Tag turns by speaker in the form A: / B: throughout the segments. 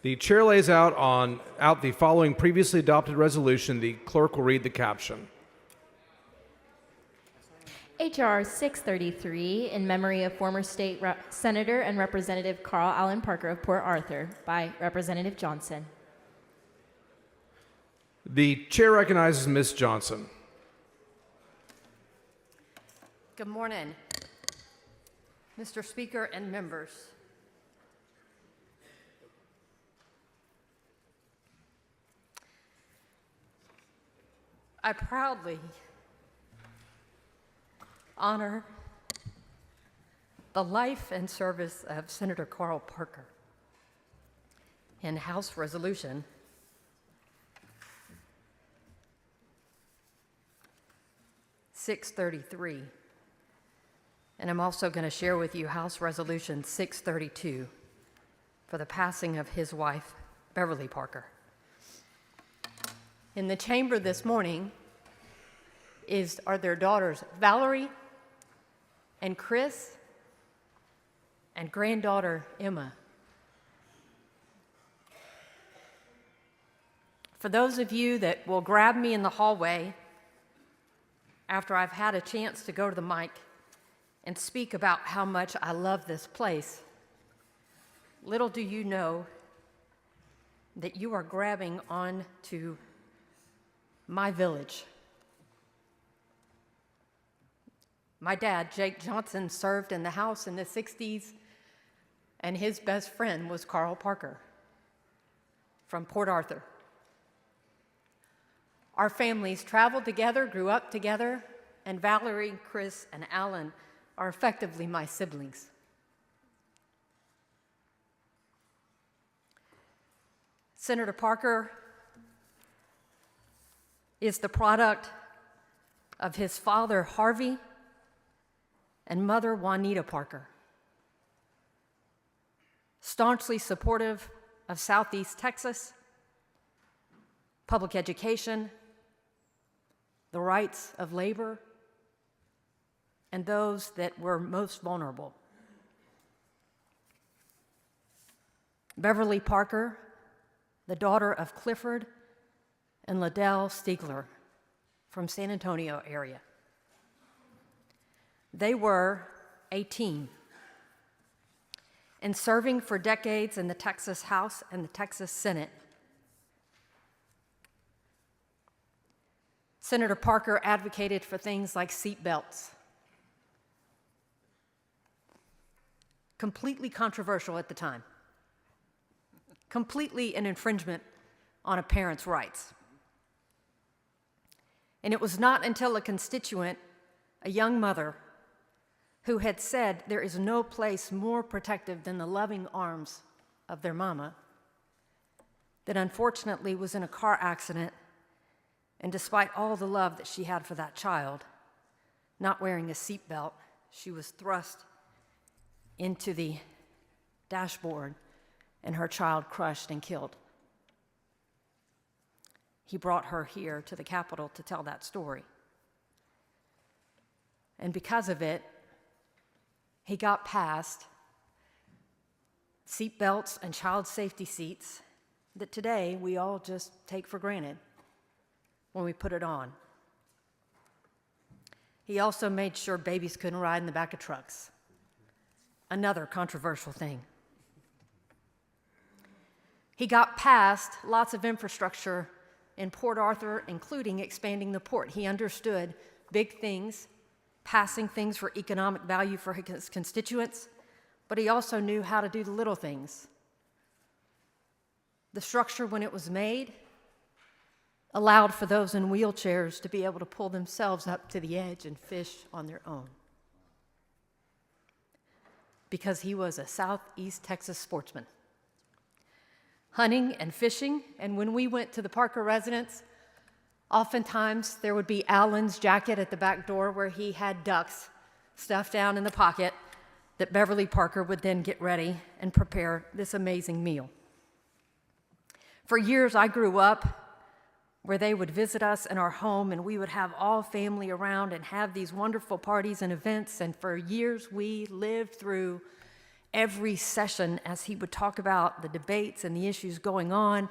A: The chair lays out the following previously adopted resolution. The clerk will read the caption.
B: H.R. 633, in memory of former state Senator and Representative Carl Allen Parker of Port Arthur, by Representative Johnson.
A: The chair recognizes Ms. Johnson.
C: Good morning, Mr. Speaker and members. I proudly honor the life and service of Senator Carl Parker in House Resolution 633. And I'm also going to share with you House Resolution 632 for the passing of his wife, Beverly Parker. In the chamber this morning are their daughters, Valerie and Chris, and granddaughter, Emma. For those of you that will grab me in the hallway after I've had a chance to go to the mic and speak about how much I love this place, little do you know that you are grabbing on to my village. My dad, Jake Johnson, served in the House in the 60s, and his best friend was Carl Parker from Port Arthur. Our families traveled together, grew up together, and Valerie, Chris, and Alan are effectively my siblings. Senator Parker is the product of his father, Harvey, and mother, Juanita Parker. Staunchly supportive of Southeast Texas, public education, the rights of labor, and those that were most vulnerable. Beverly Parker, the daughter of Clifford and Liddell Stiegler from San Antonio area. They were a team, and serving for decades in the Texas House and the Texas Senate. Senator Parker advocated for things like seat belts. Completely controversial at the time. Completely an infringement on a parent's rights. And it was not until a constituent, a young mother, who had said there is no place more protective than the loving arms of their mama, that unfortunately was in a car accident, and despite all the love that she had for that child, not wearing a seatbelt, she was thrust into the dashboard and her child crushed and killed. He brought her here to the Capitol to tell that story. And because of it, he got past seat belts and child safety seats that today we all just take for granted when we put it on. He also made sure babies couldn't ride in the back of trucks. Another controversial thing. He got past lots of infrastructure in Port Arthur, including expanding the port. He understood big things, passing things for economic value for his constituents, but he also knew how to do the little things. The structure, when it was made, allowed for those in wheelchairs to be able to pull themselves up to the edge and fish on their own. Because he was a Southeast Texas sportsman. Hunting and fishing, and when we went to the Parker residence, oftentimes there would be Alan's jacket at the back door where he had ducks stuffed down in the pocket that Beverly Parker would then get ready and prepare this amazing meal. For years, I grew up where they would visit us in our home, and we would have all family around and have these wonderful parties and events, and for years we lived through every session as he would talk about the debates and the issues going on,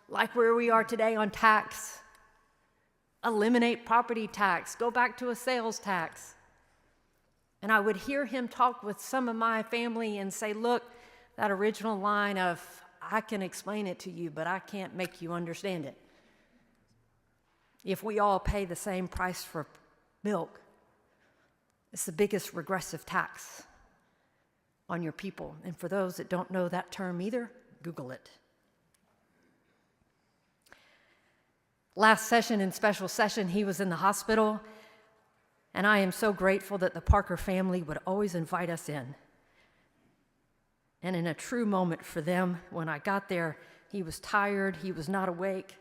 C: like where we are today on tax. Eliminate property tax, go back to a sales tax. And I would hear him talk with some of my family and say, look, that original line of, I can explain it to you, but I can't make you understand it. If we all pay the same price for milk, it's the biggest regressive tax on your people. And for those that don't know that term either, Google it. Last session and special session, he was in the hospital, and I am so grateful that the Parker family would always invite us in. And in a true moment for them, when I got there, he was tired, he was not awake.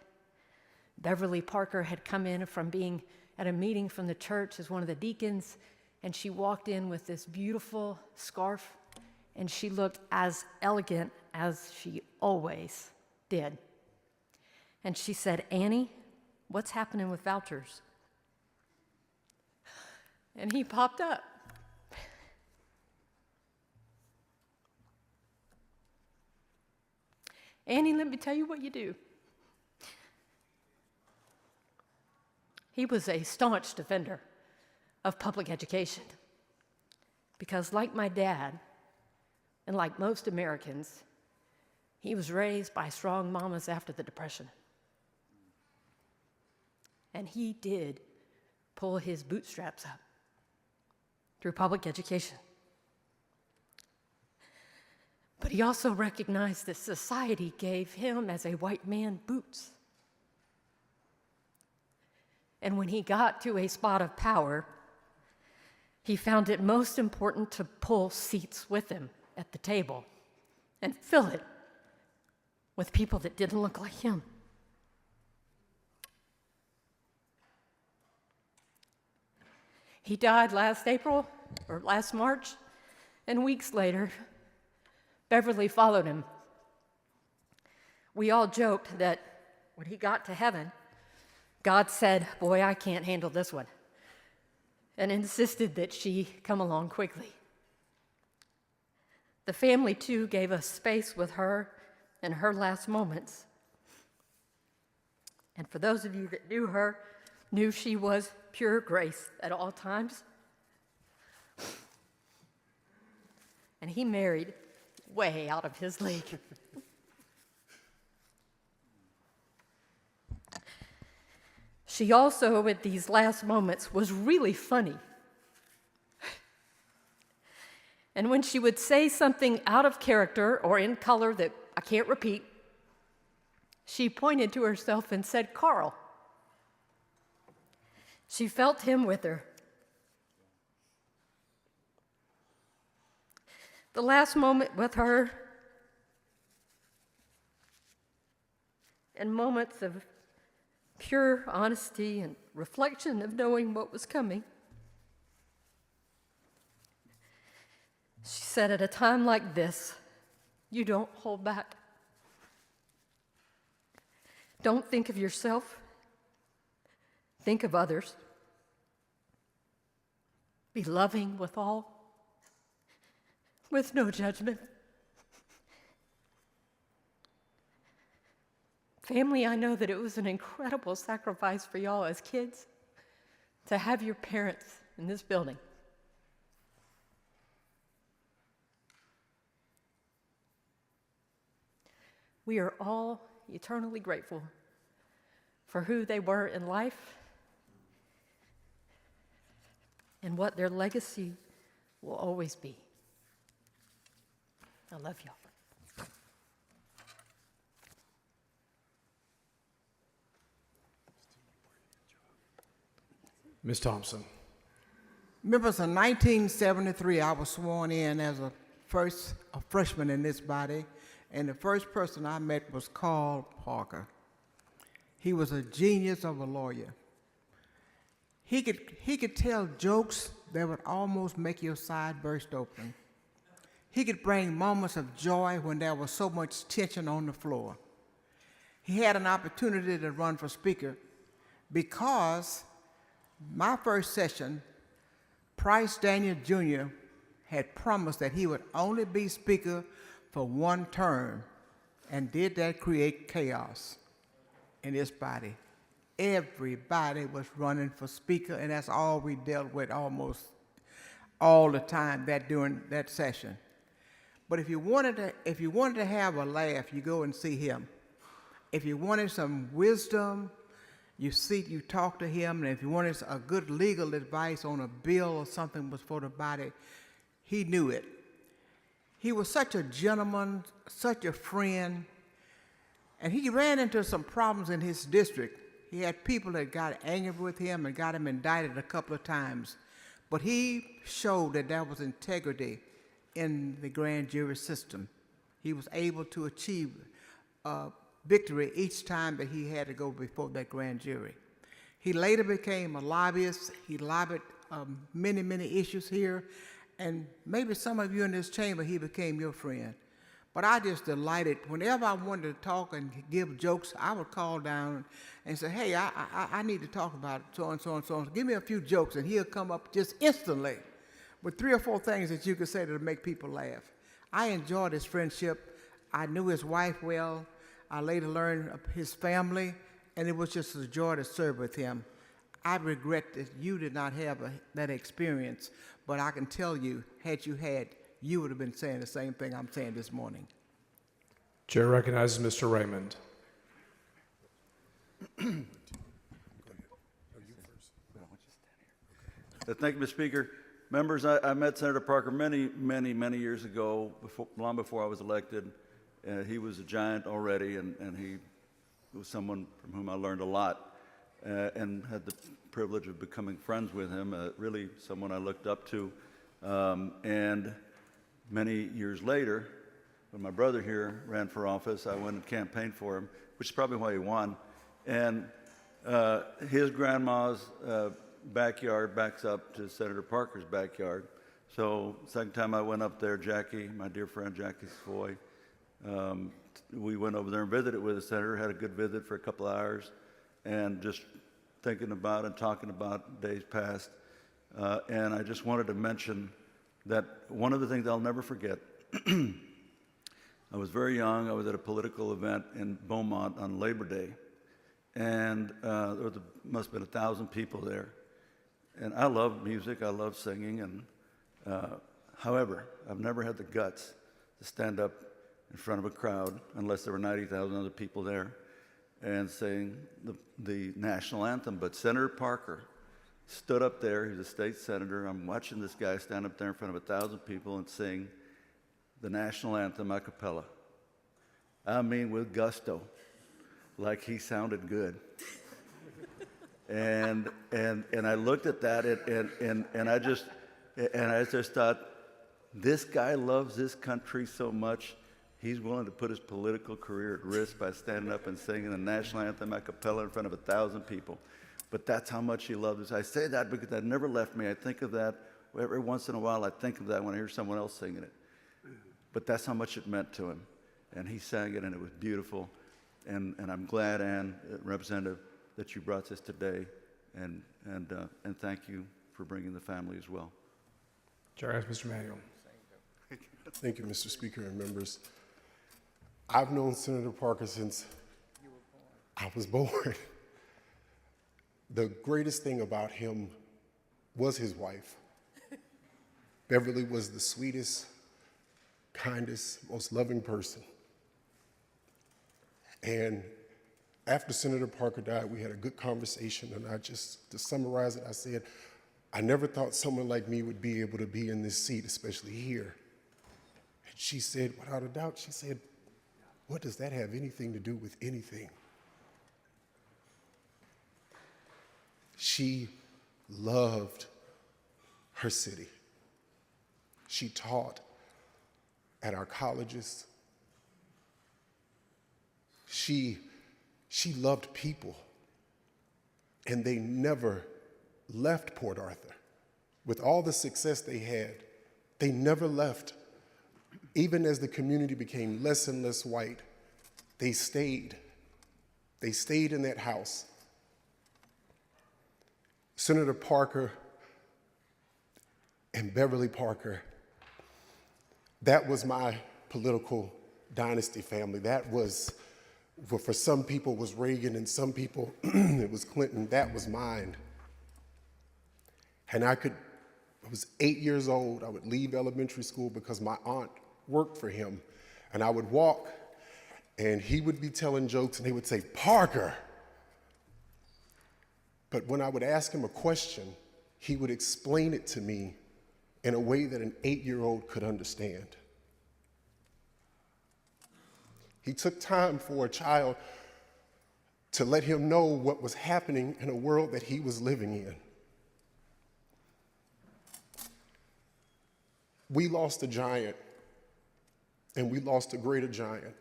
C: Beverly Parker had come in from being at a meeting from the church as one of the deacons, and she walked in with this beautiful scarf, and she looked as elegant as she always did. And she said, Annie, what's happening with vouchers? And he popped up. Annie, let me tell you what you do. He was a staunch defender of public education because, like my dad, and like most Americans, he was raised by strong mamas after the Depression. And he did pull his bootstraps up through public education. But he also recognized that society gave him, as a white man, boots. And when he got to a spot of power, he found it most important to pull seats with him at the table and fill it with people that didn't look like him. He died last March, and weeks later, Beverly followed him. We all joked that when he got to heaven, God said, boy, I can't handle this one, and insisted that she come along quickly. The family, too, gave us space with her in her last moments. And for those of you that knew her, knew she was pure grace at all times. And he married way out of his league. She also, at these last moments, was really funny. And when she would say something out of character or in color that I can't repeat, she pointed to herself and said, Carl. She felt him with her. The last moment with her, and moments of pure honesty and reflection of knowing what was coming. She said, at a time like this, you don't hold back. Don't think of yourself. Think of others. Be loving with all, with no judgment. Family, I know that it was an incredible sacrifice for y'all as kids to have your parents in this building. We are all eternally grateful for who they were in life and what their legacy will always be. I love y'all.
A: Ms. Thompson.
D: Members, in 1973, I was sworn in as a freshman in this body, and the first person I met was Carl Parker. He was a genius of a lawyer. He could tell jokes that would almost make your side burst open. He could bring moments of joy when there was so much tension on the floor. He had an opportunity to run for speaker because my first session, Price Daniel Jr. had promised that he would only be Speaker for one term, and did that create chaos in this body? Everybody was running for Speaker, and that's all we dealt with almost all the time during that session. But if you wanted to have a laugh, you go and see him. If you wanted some wisdom, you talk to him, and if you wanted a good legal advice on a bill or something was for the body, he knew it. He was such a gentleman, such a friend, and he ran into some problems in his district. He had people that got angry with him and got him indicted a couple of times. But he showed that there was integrity in the grand jury system. He was able to achieve victory each time that he had to go before that grand jury. He later became a lobbyist. He lobbied many, many issues here. And maybe some of you in this chamber, he became your friend. But I just delighted. Whenever I wanted to talk and give jokes, I would call down and say, hey, I need to talk about so and so and so. Give me a few jokes, and he'll come up just instantly with 3 or 4 things that you could say to make people laugh. I enjoyed his friendship. I knew his wife well. I later learned of his family, and it was just a joy to serve with him. I regret that you did not have that experience, but I can tell you, had you had, you would have been saying the same thing I'm saying this morning.
A: Chair recognizes Mr. Raymond.
E: Thank you, Mr. Speaker. Members, I met Senator Parker many, many, many years ago, long before I was elected. He was a giant already, and he was someone from whom I learned a lot and had the privilege of becoming friends with him, really someone I looked up to. And many years later, when my brother here ran for office, I went and campaigned for him, which is probably why he won. And his grandma's backyard backs up to Senator Parker's backyard. So second time I went up there, Jackie, my dear friend Jackie Foy, we went over there and visited with the senator, had a good visit for a couple of hours, and just thinking about and talking about days past. And I just wanted to mention that one of the things I'll never forget, I was very young. I was at a political event in Beaumont on Labor Day, and there must have been 1,000 people there. And I love music, I love singing, and however, I've never had the guts to stand up in front of a crowd, unless there were 90,000 other people there, and sing the national anthem. But Senator Parker stood up there. He's a state senator. I'm watching this guy stand up there in front of 1,000 people and sing the national anthem a cappella. I mean, with gusto, like he sounded good. And I looked at that and I just thought, this guy loves this country so much, he's willing to put his political career at risk by standing up and singing the national anthem a cappella in front of 1,000 people. But that's how much he loved us. I say that because that never left me. I think of that every once in a while. I think of that when I hear someone else singing it. But that's how much it meant to him. And he sang it, and it was beautiful. And I'm glad, Ann, Representative, that you brought this today. And thank you for bringing the family as well.
A: Chair asks Mr. Manuel.
F: Thank you, Mr. Speaker and members. I've known Senator Parker since I was born. The greatest thing about him was his wife. Beverly was the sweetest, kindest, most loving person. And after Senator Parker died, we had a good conversation, and to summarize it, I said, I never thought someone like me would be able to be in this seat, especially here. And she said, without a doubt, she said, what does that have anything to do with anything? She loved her city. She taught at our colleges. She loved people, and they never left Port Arthur. With all the success they had, they never left. Even as the community became less and less white, they stayed. They stayed in that house. Senator Parker and Beverly Parker That was my political dynasty family. That was, for some people it was Reagan and some people it was Clinton. That was mine. And I was 8 years old. I would leave elementary school because my aunt worked for him. And I would walk and he would be telling jokes and he would say, "Parker." But when I would ask him a question, he would explain it to me in a way that an 8-year-old could understand. He took time for a child to let him know what was happening in a world that he was living in. We lost a giant, and we lost a greater giant,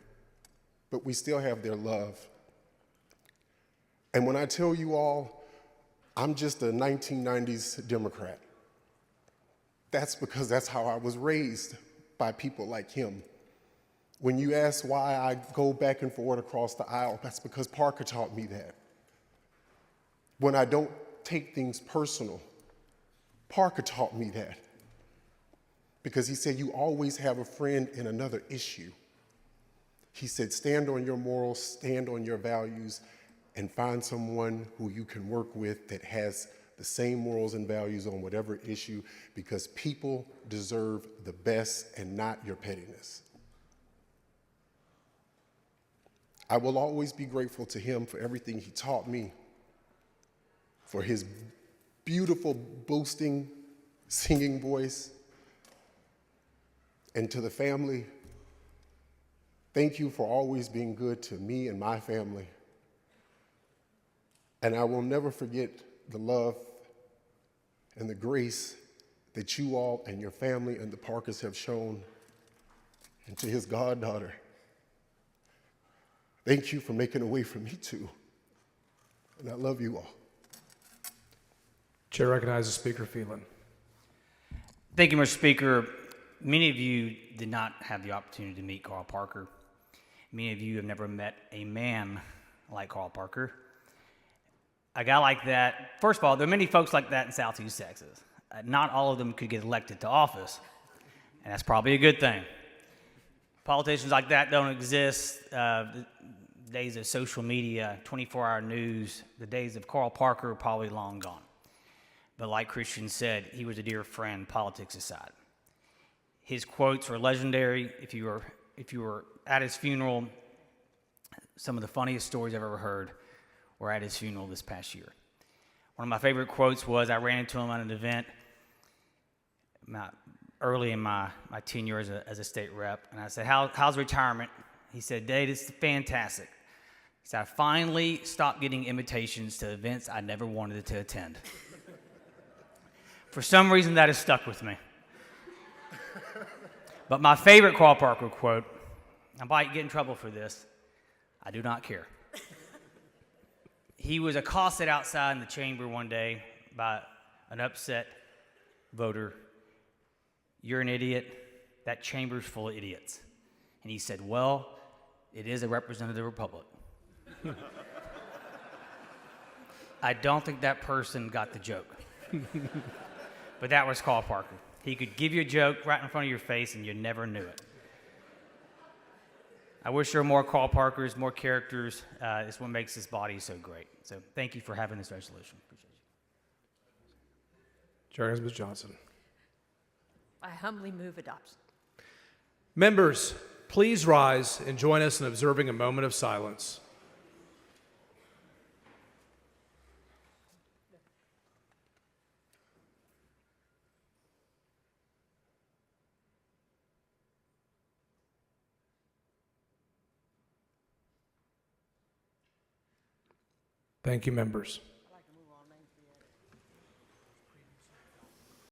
F: but we still have their love. And when I tell you all, I'm just a 1990s Democrat, that's because that's how I was raised by people like him. When you ask why I go back and forth across the aisle, that's because Parker taught me that. When I don't take things personal, Parker taught me that. Because he said, you always have a friend in another issue. He said, stand on your morals, stand on your values, and find someone who you can work with that has the same morals and values on whatever issue, because people deserve the best and not your pettiness. I will always be grateful to him for everything he taught me, for his beautiful, boasting, singing voice. And to the family, thank you for always being good to me and my family. And I will never forget the love and the grace that you all and your family and the Parkers have shown. And to his goddaughter, thank you for making a way for me too. And I love you all.
A: Chair recognizes Speaker Phelan.
G: Thank you, Mr. Speaker. Many of you did not have the opportunity to meet Carl Parker. Many of you have never met a man like Carl Parker. A guy like that, first of all, there are many folks like that in Southeast Texas. Not all of them could get elected to office, and that's probably a good thing. Politicians like that don't exist. The days of social media, 24-hour news, the days of Carl Parker are probably long gone. But like Christian said, he was a dear friend, politics aside. His quotes were legendary. If you were at his funeral, some of the funniest stories I've ever heard were at his funeral this past year. One of my favorite quotes was, I ran into him at an event early in my tenure as a state rep, and I said, how's retirement? He said, Dave, it's fantastic. He said, I finally stopped getting invitations to events I never wanted to attend. For some reason, that has stuck with me. But my favorite Carl Parker quote, I might get in trouble for this, I do not care. He was accosted outside in the chamber one day by an upset voter. You're an idiot. That chamber's full of idiots. And he said, well, it is a representative republic. I don't think that person got the joke. But that was Carl Parker. He could give you a joke right in front of your face and you never knew it. I wish there were more Carl Parkers, more characters. It's what makes this body so great. So thank you for having this resolution. Appreciate you.
A: Chair recognizes Ms. Johnson.
C: I humbly move adoption.
A: Members, please rise and join us in observing a moment of silence. Thank you, members.